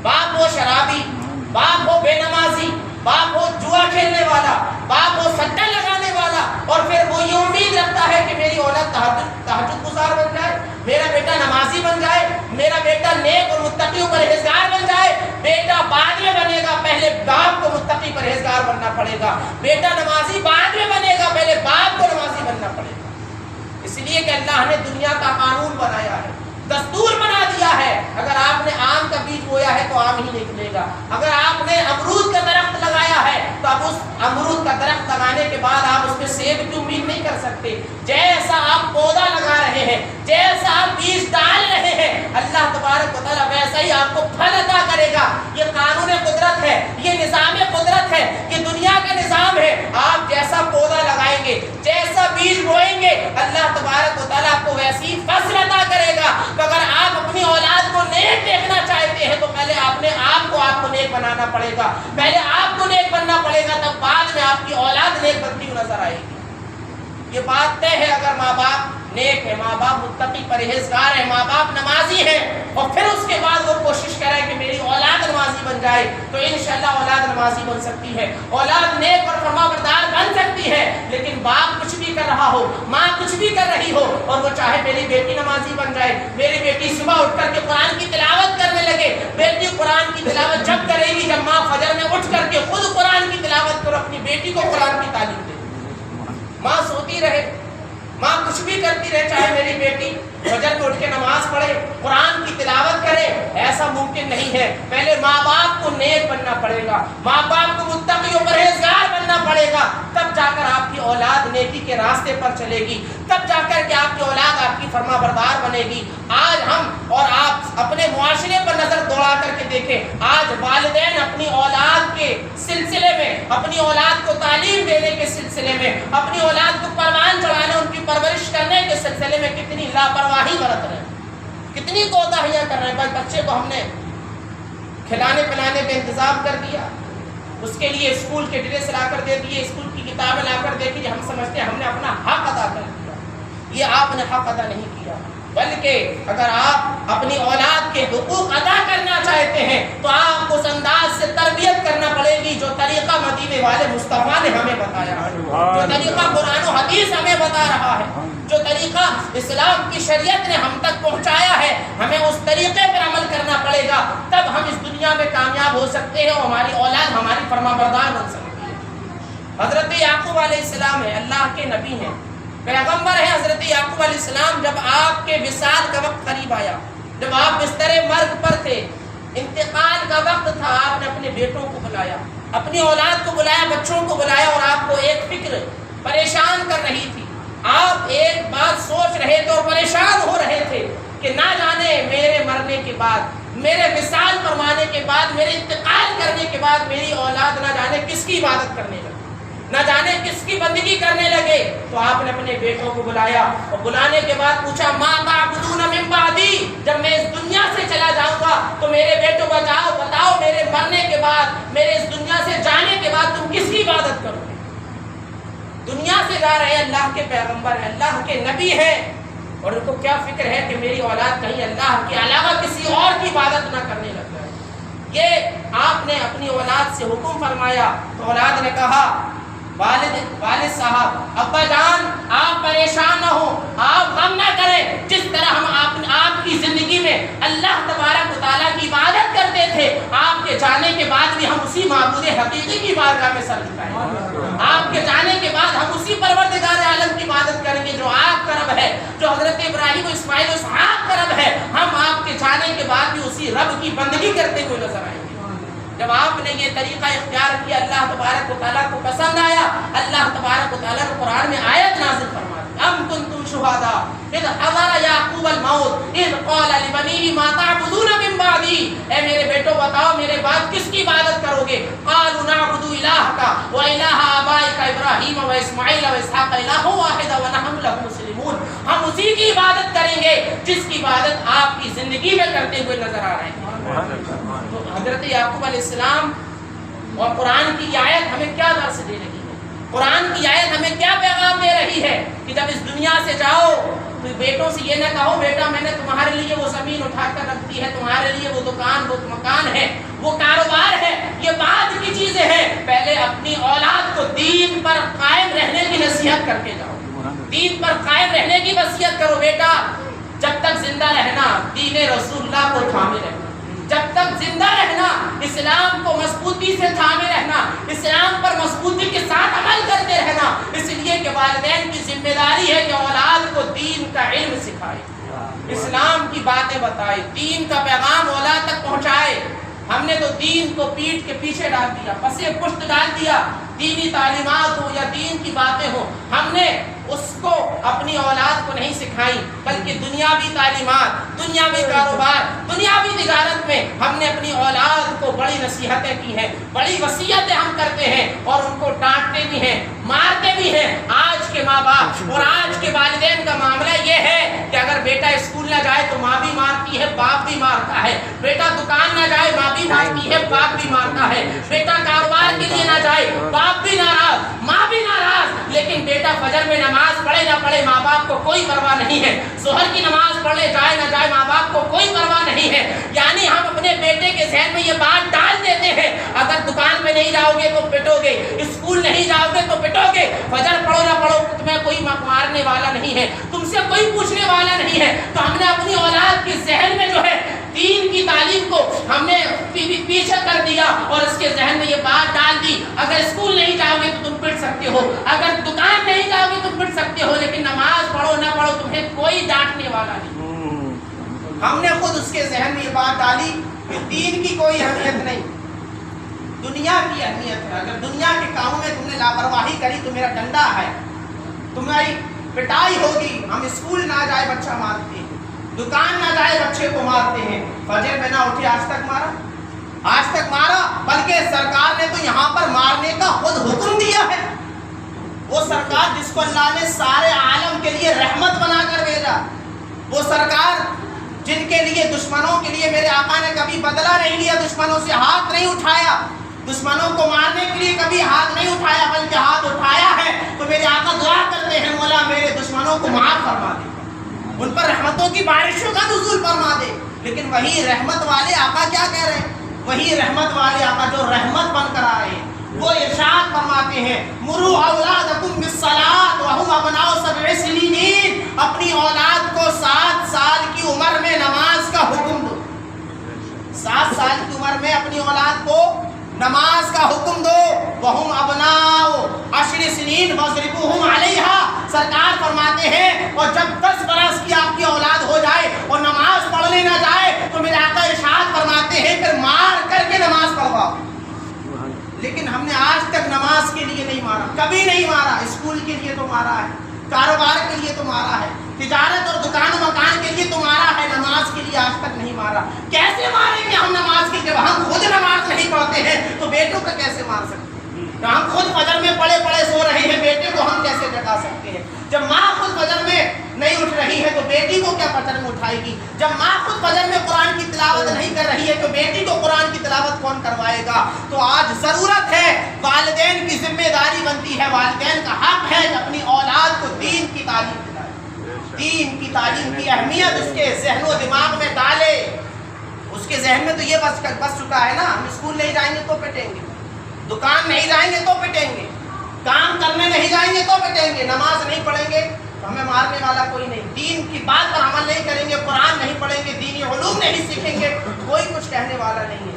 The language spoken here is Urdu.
باپ ہو شرابی، باپ ہو بے نمازی، باپ ہو جوا کھیلنے والا، باپ ہو سٹا لگانے والا، اور پھر وہ یہ امید رکھتا ہے کہ میری اولاد تہجد گزار بن جائے، میرا بیٹا نمازی بن جائے، میرا بیٹا نیک اور متقی و پرہیزگار بن جائے. بیٹا بعد میں بنے گا، پہلے باپ کو متقی پرہیزگار بننا پڑے گا. بیٹا نمازی بعد میں بنے گا، پہلے باپ کو نمازی بننا پڑے گا. اس لیے کہ اللہ نے دنیا کا قانون بنایا ہے، دستور بنا دیا ہے. اگر آپ نے آم کا بیج بویا ہے تو آم ہی نکلے گا. اگر آپ نے امرود کا درخت لگایا ہے تو اب اس امرود کا درخت لگانے کے بعد آپ اس میں سیب کی امید نہیں کر سکتے. جیسا آپ پودا لگا رہے ہیں، جیسا آپ بیج ڈال رہے ہیں، اللہ تبارک و تعالیٰ ویسا ہی آپ کو پھل عطا کرے گا. یہ قانون قدرت ہے، یہ نظام قدرت ہے، یہ دنیا کا نظام ہے. آپ جیسا پودا لگائیں گے، جیسا بیج بوئیں گے، اللہ تبارک و تعالیٰ آپ کو ویسی فصل عطا کرے گا. تو اگر آپ اپنی اولاد کو نیک دیکھنا چاہتے ہیں تو پہلے آپ کو نیک بنانا پڑے گا، پہلے آپ کو نیک بننا پڑے گا، تب بعد میں آپ کی اولاد نیک بنتی ہوئی نظر آئے گی. یہ بات طے ہے. اگر ماں باپ نیک ہے، ماں باپ متقی پرہیزگار ہے، ماں باپ نمازی ہے، اور پھر اس کے بعد وہ کوشش کرے کہ میری اولاد نمازی بن جائے، تو انشاءاللہ اولاد نمازی بن سکتی ہے، اولاد نیک اور فرمانبردار بن سکتی ہے. لیکن باپ کچھ بھی کر رہا ہو، ماں کچھ بھی کر رہی ہو، اور وہ چاہے میری بیٹی نمازی بن جائے، میری بیٹی صبح اٹھ کر کے قرآن کی تلاوت کرنے لگے. بیٹی قرآن کی تلاوت جب کرے گی جب ماں فجر میں اٹھ کر کے خود قرآن کی تلاوت کرو، اپنی بیٹی کو قرآن کی تعلیم دے. ماں سوتی رہے، ماں کچھ بھی کرتی رہے، چاہے میری بیٹی فجر میں اٹھ کے نماز پڑھے، قرآن کی تلاوت کرے، ایسا ممکن نہیں ہے. پہلے ماں باپ کو نیک بننا پڑے گا، ماں باپ کو متقی و پرہیزگار بننا پڑے گا، تب جا کر آپ کی اولاد نیکی کے راستے پر چلے گی، تب جا کر کے آپ کی اولاد آپ کی فرما بردار بنے گی. آج ہم اور آپ اپنے معاشرے پر نظر دوڑا کر کے دیکھیں. آج والدین اپنی اولاد کے سلسلے میں، اپنی اولاد کو تعلیم دینے کے سلسلے میں، اپنی اولاد کو پروان چڑھانے، ان کی پرورش کرنے کے سلسلے میں کتنی لاپرواہی برت رہے ہیں، کتنی کوتاہیاں کر رہے ہیں. بس بچے کو ہم نے کھلانے پلانے کا انتظام کر دیا، اس کے لیے اسکول کے ڈریس لا کر دے دیے، اسکول کی کتابیں لا کر دے دی، ہم سمجھتے ہیں ہم نے اپنا حق ادا کر دیا. یہ آپ نے حق ادا نہیں کیا، بلکہ اگر آپ اپنی اولاد کے حقوق ادا کرنا چاہتے ہیں تو آپ کو اس انداز سے تربیت کرنا پڑے گی جو طریقہ مدینے والے مصطفیٰ نے ہمیں بتایا ہے، جو طریقہ قرآن و حدیث ہمیں بتا رہا ہے، جو طریقہ اسلام کی شریعت نے ہم تک پہنچایا ہے، ہمیں اس طریقے پر عمل کرنا پڑے گا. تب ہم اس دنیا میں کامیاب ہو سکتے ہیں اور ہماری اولاد ہماری فرمانبردار بن سکتی ہے. حضرت یعقوب علیہ السلام ہے، اللہ کے نبی ہیں، پیغمبر ہے. حضرت یعقوب علیہ السلام جب آپ کے وصال کا وقت قریب آیا، جب آپ بستر مرگ پر تھے، انتقال کا وقت تھا، آپ نے اپنے بیٹوں کو بلایا، اپنی اولاد کو بلایا، بچوں کو بلایا، اور آپ کو ایک فکر پریشان کر رہی تھی. آپ ایک بات سوچ رہے تھے اور پریشان ہو رہے تھے کہ نہ جانے میرے مرنے کے بعد، میرے وصال فرمانے کے بعد، میرے انتقال کرنے کے بعد میری اولاد نہ جانے کس کی عبادت کرنے لگے، نہ جانے کس کی بندگی کرنے لگے. تو آپ نے اپنے بیٹوں کو بلایا اور بلانے کے بعد پوچھا ما تعبدون من بعدی، جب میں اس دنیا سے چلا جاؤں گا تو میرے بیٹوں بتاؤ میرے مرنے کے بعد، میرے اس دنیا سے جانے کے بعد تم کس کی عبادت کرو گے. دنیا سے جا رہے ہیں، اللہ کے پیغمبر ہیں، اللہ کے نبی ہیں، اور ان کو کیا فکر ہے کہ میری اولاد کہیں اللہ کے علاوہ کسی اور کی عبادت نہ کرنے لگ جائے. یہ آپ نے اپنی اولاد سے حکم فرمایا تو اولاد نے کہا والد صاحب، ابا جان آپ پریشان نہ ہو، آپ غم نہ کریں. جس طرح ہم آپ کی زندگی میں اللہ تبارک و تعالیٰ کی عبادت کرتے تھے، آپ کے جانے کے بعد بھی ہم اسی معبود حقیقی کی بارگاہ میں سر جھکائیں گے. آپ کے جانے کے بعد ہم اسی پروردگار عالم کی عبادت کریں گے جو آپ کا رب ہے، جو حضرت ابراہیم و اسماعیل و اسحاق کا رب ہے. ہم آپ کے جانے کے بعد بھی اسی رب کی بندگی کرتے ہوئے نظر آئیں گے. جب آپ نے یہ طریقہ اختیار کیا، اللہ تبارک و تعالیٰ کو پسند آیا. اللہ تبارک و تعالیٰ نے قرآن میں آیت نازل فرما دی، ام کنتم شہداء اذ حضر یعقوب الموت اذ قال لبنیہ ما تعبدون من بعدی. اے میرے بیٹوں بتاؤ میرے بعد کس کی عبادت کرو گے. قالوا نعبد الہک و الہ آبائک ابراہیم و اسماعیل و اسحاق الہ واحد ونحن لہ مسلمون. ہم اسی کی عبادت کریں گے جس کی عبادت آپ کی زندگی میں کرتے ہوئے نظر آ رہے ہیں. تو حضرت یعقوب علیہ السلام اور قرآن کی آیت ہمیں کیا درس دے رہی ہے، قرآن کی آیت ہمیں کیا پیغام دے رہی ہے کہ جب اس دنیا سے جاؤ تو بیٹوں سے یہ نہ کہو بیٹا میں نے تمہارے لیے وہ زمین اٹھا کر رکھ دی ہے، تمہارے لیے وہ دکان وہ مکان ہے، اسلام پر مضبوطی کے ساتھ عمل کرتے رہنا، اس لیے کہ والدین کی ذمہ داری ہے کہ اولاد کو دین کا علم سکھائے، اسلام کی باتیں بتائے، دین کا پیغام اولاد تک پہنچائے۔ ہم نے تو دین کو پیٹھ کے پیچھے ڈال دیا، پسے پشت ڈال دیا، دینی تعلیمات ہو یا دین کی باتیں ہو، ہم نے اس کو اپنی اولاد کو نہیں سکھائی، بلکہ دنیاوی تعلیمات، دنیاوی کاروبار، دنیاوی تجارت میں ہم نے اپنی اولاد کو بڑی نصیحتیں کی ہیں، بڑی وصیتیں ہم کرتے ہیں اور ان کو ڈانٹتے بھی ہیں، مارتے بھی ہیں۔ آج کے ماں باپ اور آج کے والدین کا معاملہ یہ ہے کہ اگر بیٹا اسکول نہ جائے تو ماں بھی مارتی ہے، باپ بھی مارتا ہے، بیٹا دکان نہ جائے ماں بھی مارتی ہے، باپ بھی مارتا ہے، بیٹا کاروبار کے لیے نہ جائے باپ بھی ناراض، ماں بھی ناراض، لیکن بیٹا فجر میں نماز پڑھے نہ پڑھے ماں باپ کو کوئی پرواہ نہیں ہے، ظہر کی نماز پڑھے جائے نہ جائے ماں باپ کو کوئی پرواہ نہیں ہے۔ یعنی ہم اپنے بیٹے کے ذہن میں یہ بات ڈال دیتے ہیں، اگر دکان پہ نہیں جاؤ گے تو پٹو گے، اسکول نہیں جاؤ گے تو پٹو گے، فجر پڑھو نہ پڑھو تمہیں کوئی مارنے والا نہیں ہے، تم سے کوئی پوچھنے والا نہیں ہے۔ تو ہم نے اپنی اولاد کے ذہن میں جو ہے دین کی تعلیم کو ہم نے پیچھے کر دیا اور اس کے ذہن میں یہ بات ڈال دی، اگر اسکول نہیں جاؤ گے تو تم پٹ سکتے ہو، اگر دکان نہیں جاؤ گے تم پٹ سکتے ہو، لیکن نماز پڑھو نہ پڑھو تمہیں کوئی ڈانٹنے والا نہیں۔ ہم نے خود اس کے ذہن میں یہ بات ڈالی کہ دین کی کوئی اہمیت نہیں، دنیا کی اہمیت ہے۔ اگر دنیا کے کاموں میں تم نے لاپرواہی کری تو میرا ڈنڈا ہے، تمہاری پٹائی ہوگی۔ ہم اسکول نہ جائے بچہ مارتے ہیں، دکان نہ جائے بچے کو مارتے ہیں، فجر میں نہ اٹھے آج تک مارا، بلکہ سرکار نے تو یہاں پر مارنے کا خود حکم دیا ہے۔ وہ سرکار جس کو اللہ نے سارے عالم کے لیے رحمت بنا کر بھیجا، وہ سرکار جن کے لیے دشمنوں کے لیے میرے آقا نے کبھی بدلہ نہیں لیا، دشمنوں سے ہاتھ نہیں اٹھایا، دشمنوں کو مارنے کے لیے کبھی ہاتھ نہیں اٹھایا، بلکہ ہاتھ اٹھایا ہے تو میرے آقا دعا کرتے ہیں مولا میرے دشمنوں کو معاف فرما دے، ان پر رحمتوں کی بارشوں کا نزول فرما دے۔ لیکن وہی رحمت والے آقا کیا کہہ رہے ہیں؟ وہی رحمت والے آقا جو رحمت بن کر آئے ہیں وہ ارشاد فرماتے ہیں مروا اولادکم بالصلاۃ وهم ابناء 7 سنین، اپنی اولاد کو 7 سال کی عمر میں نماز کا حکم دو، 7 سال کی عمر میں اپنی اولاد کو نماز کا حکم دو۔ وهم ابناء 10 سنین واضربوهم علیہا، سرکار فرماتے ہیں اور جب 10 برس کی آپ کی اولاد ہو جائے اور نماز پڑھنے نہ جائے تو میرے آقا ارشاد فرماتے ہیں پھر مار کر کے نماز پڑھواؤ۔ لیکن ہم نے آج تک نماز کے لیے نہیں مارا، کبھی نہیں مارا، اسکول کے لیے تو مارا ہے، کاروبار کے لیے تو مارا ہے، تجارت اور دکان و مکان کے لیے تو مارا ہے، نماز کے لیے آج تک نہیں مارا۔ کیسے ماریں گے ہم نماز کی؟ جب ہم خود نماز نہیں پڑھتے ہیں تو بیٹوں کو کیسے مار سکتے ہیں؟ ہم خود فجر میں پڑے سو رہے ہیں، بیٹے کو ہم کیسے جگا سکتے ہیں؟ جب ماں خود فجر میں نہیں اٹھ رہی ہے تو بیٹی کو کیا فجر میں اٹھائے گی؟ جب ماں خود فجر میں قرآن کی تلاوت نہیں کر رہی ہے تو بیٹی کو قرآن کی تلاوت کون کروائے گا؟ تو آج ضرورت ہے، والدین کی ذمہ داری بنتی ہے، والدین کا حق ہے کہ اپنی اولاد کو دین کی تعلیم دلائے، دین کی تعلیم کی اہمیت اس کے ذہن و دماغ میں ڈالے۔ اس کے ذہن میں تو یہ بس چکا ہے نا، ہم اسکول نہیں جائیں گے تو پٹیں گے، دکان نہیں جائیں گے تو پٹیں گے، کام کرنے نہیں جائیں گے تو پٹیں گے، نماز نہیں پڑھیں گے تو ہمیں مارنے والا کوئی نہیں، دین کی بات پر عمل نہیں کریں گے، قرآن نہیں پڑھیں گے، دینی علوم نہیں سیکھیں گے، کوئی کچھ کہنے والا نہیں ہے۔